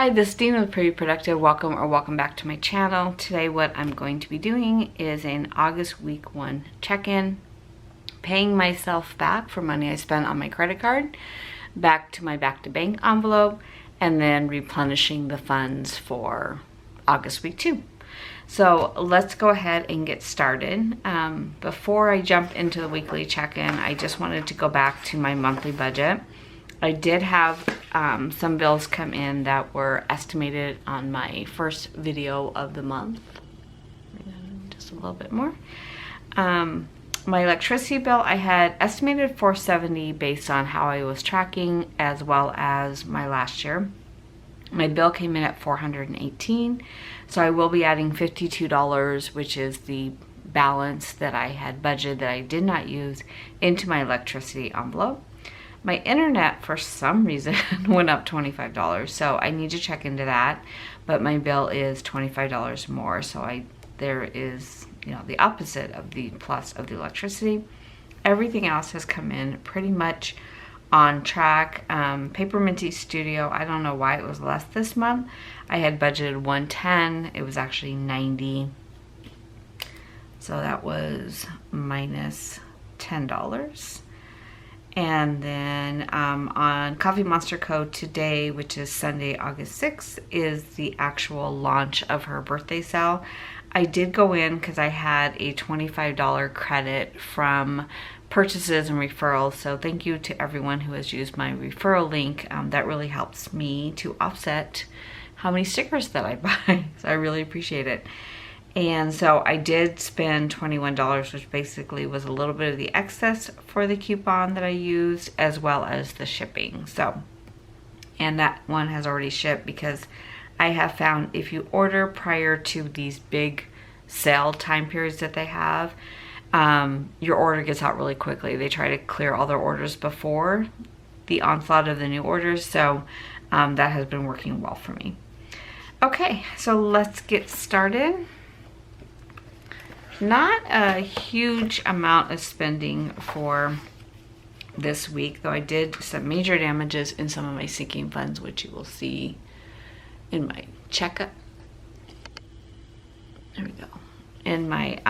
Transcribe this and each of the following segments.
Hi, this is Dean with Pretty Productive. Welcome back to my channel. Today what I'm going to be doing is an August week 1 check-in, paying myself back for money I spent on my credit card, back to my back to bank envelope, and then replenishing the funds for August week 2. So let's go ahead and get started. Before I jump into the weekly check-in, I just wanted to go back to my monthly budget. I did have some bills come in that were estimated on my first video of the month. Just a little bit more. My electricity bill, I had estimated $470 based on how I was tracking as well as my last year. My bill came in at $418, so I will be adding $52, which is the balance that I had budgeted that I did not use, into my electricity envelope. My internet, for some reason, went up $25, so I need to check into that, but my bill is $25 more, so there is, the opposite of the plus of the electricity. Everything else has come in pretty much on track. Paper Minty Studio, I don't know why it was less this month. I had budgeted $110, it was actually $90, so that was minus $10. And then on Coffee Monster Co. today, which is Sunday, August 6th, is the actual launch of her birthday sale. I did go in because I had a $25 credit from purchases and referrals. So thank you to everyone who has used my referral link. That really helps me to offset how many stickers that I buy. So I really appreciate it. And so I did spend $21, which basically was a little bit of the excess for the coupon that I used, as well as the shipping. So, and that one has already shipped because I have found if you order prior to these big sale time periods that they have, your order gets out really quickly. They try to clear all their orders before the onslaught of the new orders. So that has been working well for me. Okay, so let's get started. Not a huge amount of spending for this week, though I did some major damages in some of my sinking funds, which you will see in my checkup. There we go. In my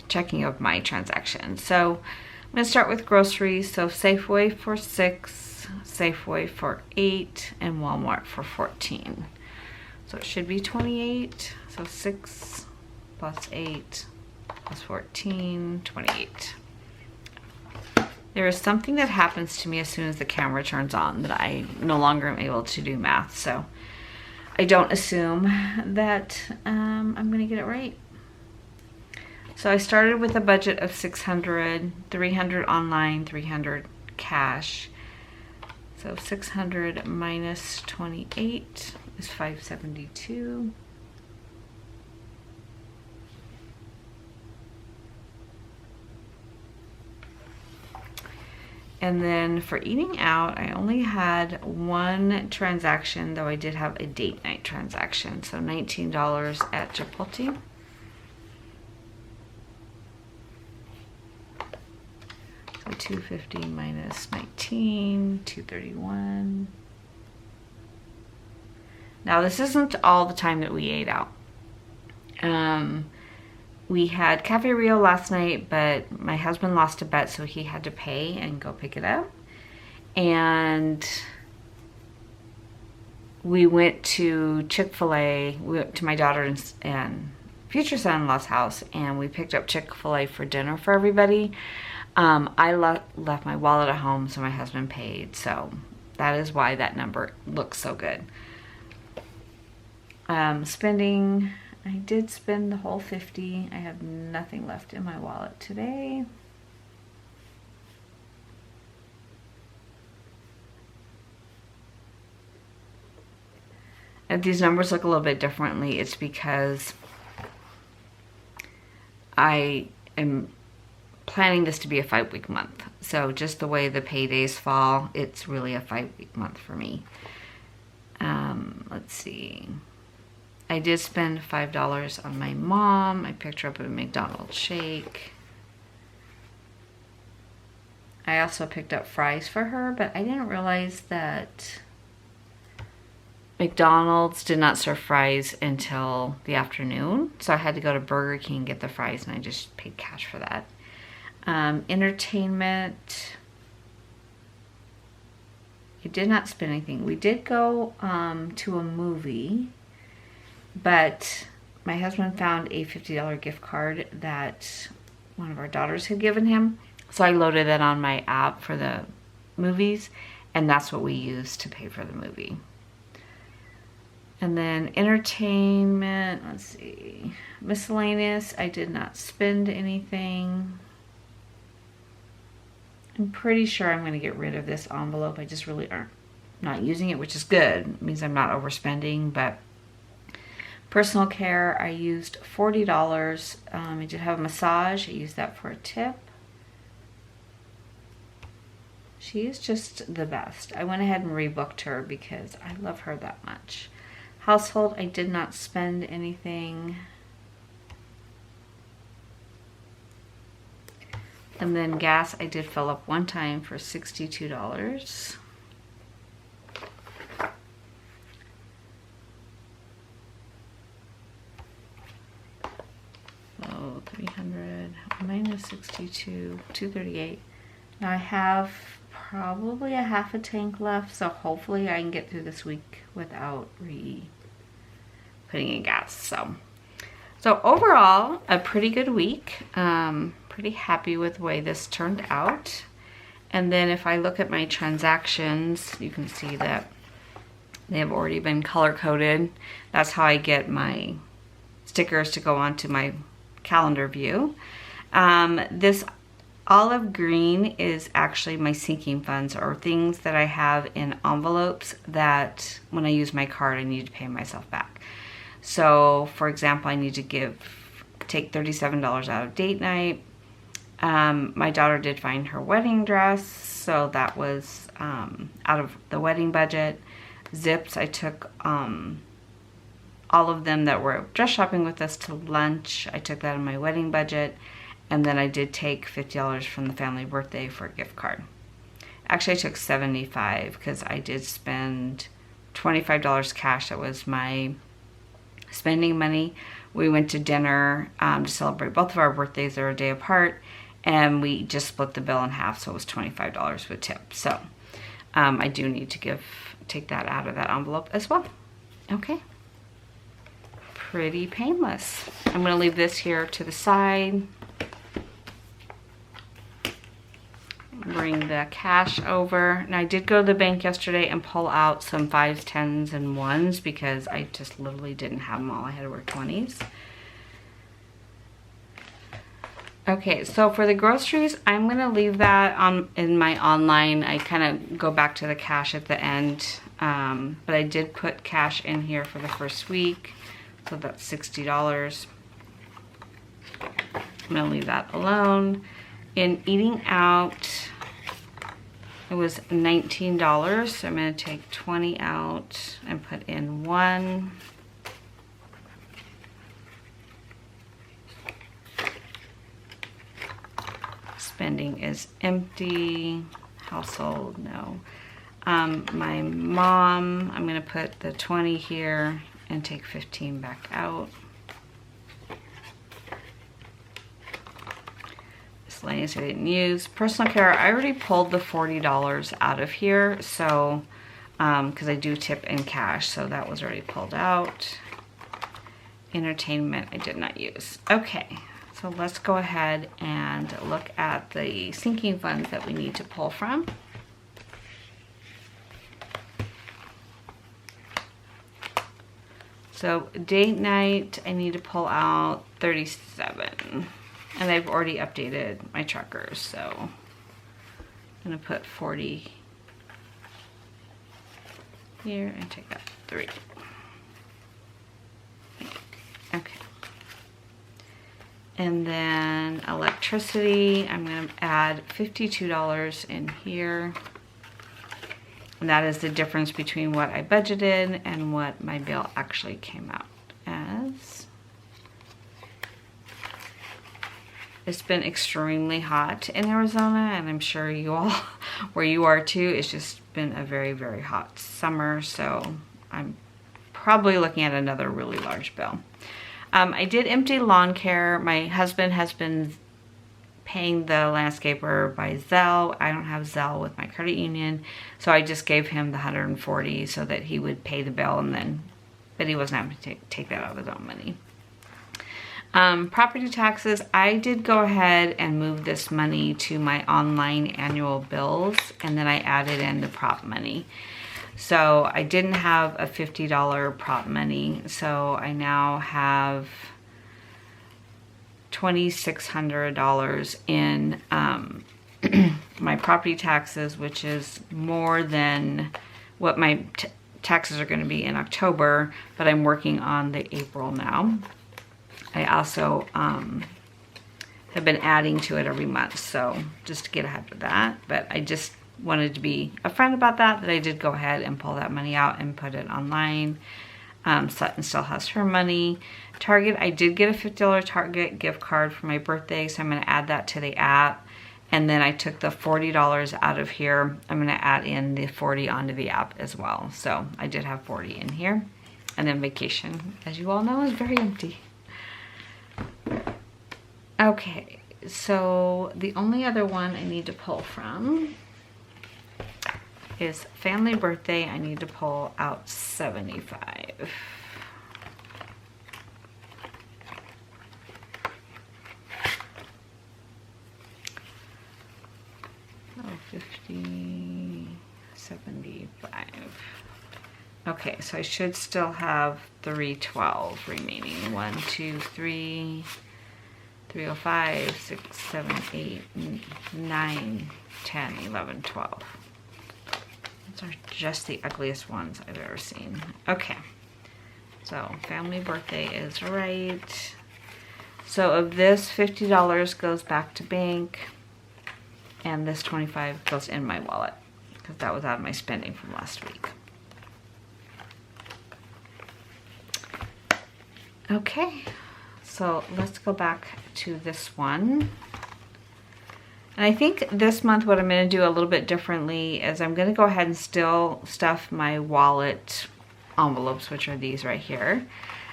checking of my transactions. So I'm going to start with groceries. So Safeway for $6, Safeway for $8, and Walmart for $14. So it should be $28. So 6 plus 8 plus 14, 28. There is something that happens to me as soon as the camera turns on that I no longer am able to do math. So I don't assume that I'm going to get it right. So I started with a budget of $600, $300 online, $300 cash. So 600 minus 28 is $572. And then for eating out, I only had one transaction, though I did have a date night transaction. So $19 at Chipotle. So $250 minus 19, $231. Now this isn't all the time that we ate out. We had Cafe Rio last night, but my husband lost a bet, so he had to pay and go pick it up. And we went to Chick-fil-A. We went to my daughter and future son-in-law's house, and we picked up Chick-fil-A for dinner for everybody. I left my wallet at home, so my husband paid. So that is why that number looks so good. Spending... I did spend the whole $50. I have nothing left in my wallet today. If these numbers look a little bit differently, it's because I am planning this to be a 5-week month. So just the way the paydays fall, it's really a 5-week month for me. Let's see. I did spend $5 on my mom. I picked her up at a McDonald's shake. I also picked up fries for her, but I didn't realize that McDonald's did not serve fries until the afternoon, so I had to go to Burger King and get the fries, and I just paid cash for that. Entertainment, I did not spend anything. We did go to a movie, but my husband found a $50 gift card that one of our daughters had given him, so I loaded it on my app for the movies, and that's what we used to pay for the movie. And then entertainment, let's see, miscellaneous, I did not spend anything. I'm pretty sure I'm going to get rid of this envelope. I just really aren't not using it, which is good. It means I'm not overspending. But personal care, I used $40. I did have a massage. I used that for a tip. She is just the best. I went ahead and rebooked her because I love her that much. Household, I did not spend anything. And then gas, I did fill up one time for $62. So 300 minus 62, 238. Now I have probably a half a tank left, so hopefully I can get through this week without putting in gas. So overall, a pretty good week. Pretty happy with the way this turned out. And then if I look at my transactions, you can see that they have already been color coded. That's how I get my stickers to go onto my calendar view. This olive green is actually my sinking funds, or things that I have in envelopes that when I use my card I need to pay myself back. So for example, I need to take $37 out of date night. My daughter did find her wedding dress, so that was out of the wedding budget. Zips, I took all of them that were dress shopping with us to lunch. I took that in my wedding budget. And then I did take $50 from the family birthday for a gift card. Actually, I took $75 because I did spend $25 cash. That was my spending money. We went to dinner to celebrate both of our birthdays. They were a day apart. And we just split the bill in half, so it was $25 with tip. So I do need to take that out of that envelope as well. Okay. Pretty painless. I'm going to leave this here to the side. Bring the cash over. And I did go to the bank yesterday and pull out some 5s, 10s, and 1s because I just literally didn't have them all. I had to work 20s. Okay, so for the groceries, I'm going to leave that in my online. I kind of go back to the cash at the end. But I did put cash in here for the first week. So that's $60. I'm going to leave that alone. In eating out, it was $19, so I'm going to take 20 out and put in 1. Spending is empty. Household, no. My mom, I'm going to put the 20 here and take 15 back out. Miscellaneous I didn't use. Personal care, I already pulled the $40 out of here, so because I do tip in cash, so that was already pulled out. Entertainment I did not use. Okay, so let's go ahead and look at the sinking funds that we need to pull from. So date night, I need to pull out 37. And I've already updated my trackers, so I'm gonna put 40 here and take out 3. Okay. And then electricity, I'm gonna add $52 in here. And that is the difference between what I budgeted and what my bill actually came out as. It's been extremely hot in Arizona, and I'm sure you all, where you are too, it's just been a very, very hot summer. So I'm probably looking at another really large bill. I did empty lawn care. My husband has been paying the landscaper by Zelle. I don't have Zelle with my credit union, so I just gave him the $140 so that he would pay the bill, and then, but he wasn't having to take that out of his own money. Property taxes, I did go ahead and move this money to my online annual bills, and then I added in the prop money. So I didn't have a $50 prop money, so I now have $2,600 in my property taxes, which is more than what my taxes are going to be in October, but I'm working on the April now. I also have been adding to it every month, so just to get ahead of that. But I just wanted to be upfront about that I did go ahead and pull that money out and put it online. Sutton still has her money. Target, I did get a $50 Target gift card for my birthday, so I'm going to add that to the app. And then I took the $40 out of here. I'm going to add in the $40 onto the app as well. So I did have $40 in here. And then vacation, as you all know, is very empty. Okay, so the only other one I need to pull from is family birthday. I need to pull out $75. Oh, 50, 75. Okay, so I should still have 312 remaining. 1, 2, 3, 305, 6, 7, 8, 9, 10, 11, 12. Those are just the ugliest ones I've ever seen. Okay, so family birthday is right. So of this, $50 goes back to bank, and this $25 goes in my wallet because that was out of my spending from last week. Okay, so let's go back to this one. And I think this month what I'm going to do a little bit differently is I'm going to go ahead and still stuff my wallet envelopes, which are these right here.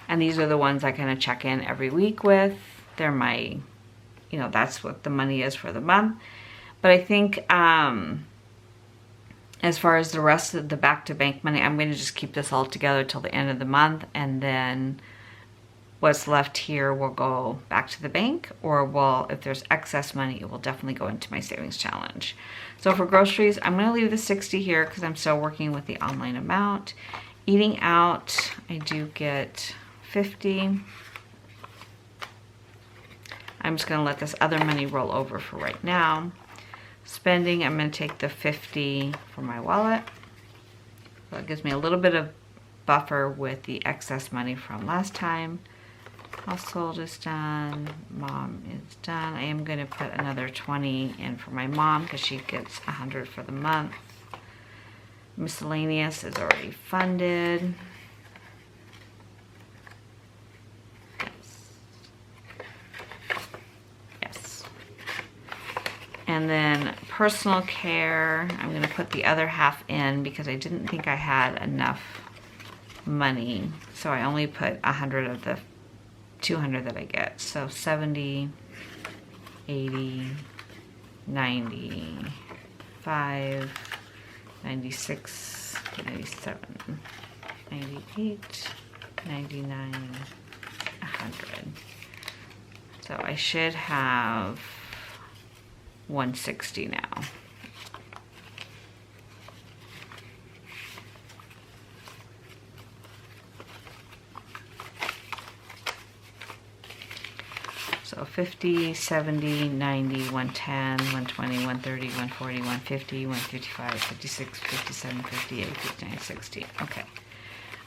And these are the ones I kind of check in every week with. They're my, you know, that's what the money is for the month. But I think as far as the rest of the back to bank money, I'm going to just keep this all together till the end of the month, and then what's left here will go back to the bank, or will, if there's excess money, it will definitely go into my savings challenge. So for groceries, I'm going to leave the 60 here because I'm still working with the online amount. Eating out, I do get 50. I'm just going to let this other money roll over for right now. Spending, I'm going to take the 50 from my wallet. So it gives me a little bit of buffer with the excess money from last time. Household is done. Mom is done. I am going to put another 20 in for my mom because she gets 100 for the month. Miscellaneous is already funded. Yes. And then personal care, I'm going to put the other half in because I didn't think I had enough money. So I only put 100 of the 200 that I get. So 70, 80, 95, 96, 97, 98, 99, 100. So I should have 160 now. So 50, 70, 90, 110, 120, 130, 140, 150, 155, 56, 57, 58, 59, 60. Okay.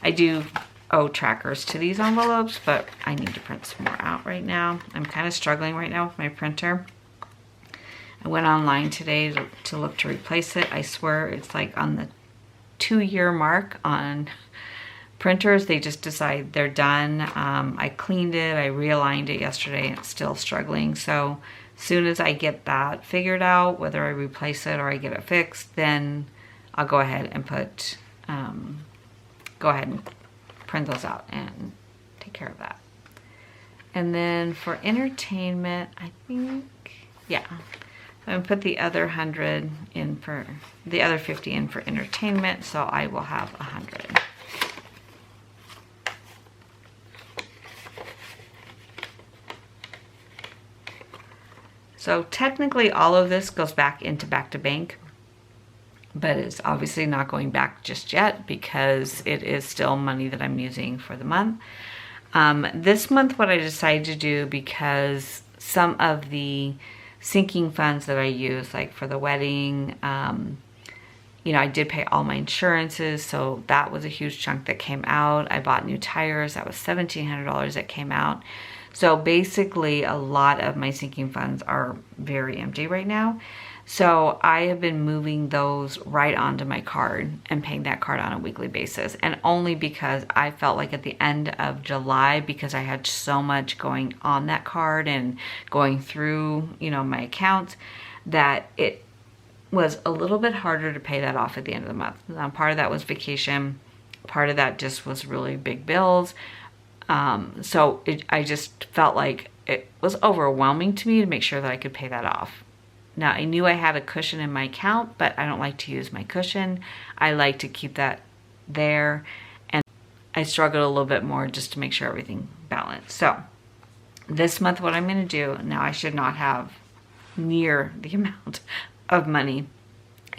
I do owe trackers to these envelopes, but I need to print some more out right now. I'm kind of struggling right now with my printer. I went online today to look to replace it. I swear it's like on the 2-year mark on printers. They just decide they're done. I cleaned it, I realigned it yesterday, and it's still struggling. So as soon as I get that figured out, whether I replace it or I get it fixed, then I'll go ahead and put, go ahead and print those out and take care of that. And then for entertainment, I think, yeah, I'm gonna put the other 100 in for, the other 50 in for entertainment, so I will have 100. So technically all of this goes back into back to bank, but it's obviously not going back just yet because it is still money that I'm using for the month. This month what I decided to do, because some of the sinking funds that I use, like for the wedding, you know, I did pay all my insurances, so that was a huge chunk that came out. I bought new tires, that was $1,700 that came out. So basically a lot of my sinking funds are very empty right now. So I have been moving those right onto my card and paying that card on a weekly basis. And only because I felt like at the end of July, because I had so much going on that card and going through, you know, my accounts, that it was a little bit harder to pay that off at the end of the month. Now, part of that was vacation. Part of that just was really big bills. So I just felt like it was overwhelming to me to make sure that I could pay that off. Now, I knew I had a cushion in my account, but I don't like to use my cushion. I like to keep that there. And I struggled a little bit more just to make sure everything balanced. So this month, what I'm going to do, now I should not have near the amount of money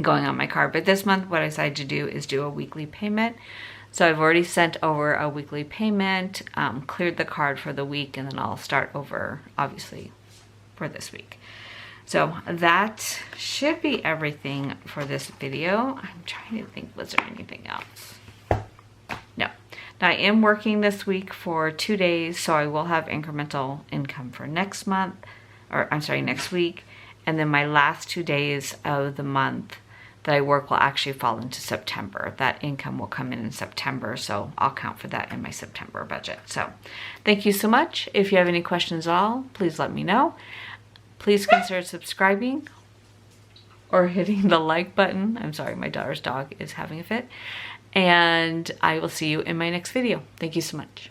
going on my card. But this month, what I decided to do is do a weekly payment. So I've already sent over a weekly payment, cleared the card for the week, and then I'll start over, obviously, for this week. So that should be everything for this video. I'm trying to think, was there anything else? No. Now I am working this week for 2 days, so I will have incremental income for next month, or I'm sorry, next week. And then my last 2 days of the month that I work will actually fall into September. That income will come in September, so I'll count for that in my September budget. So thank you so much. If you have any questions at all, please let me know. Please consider subscribing or hitting the like button. I'm sorry, my daughter's dog is having a fit. And I will see you in my next video. Thank you so much.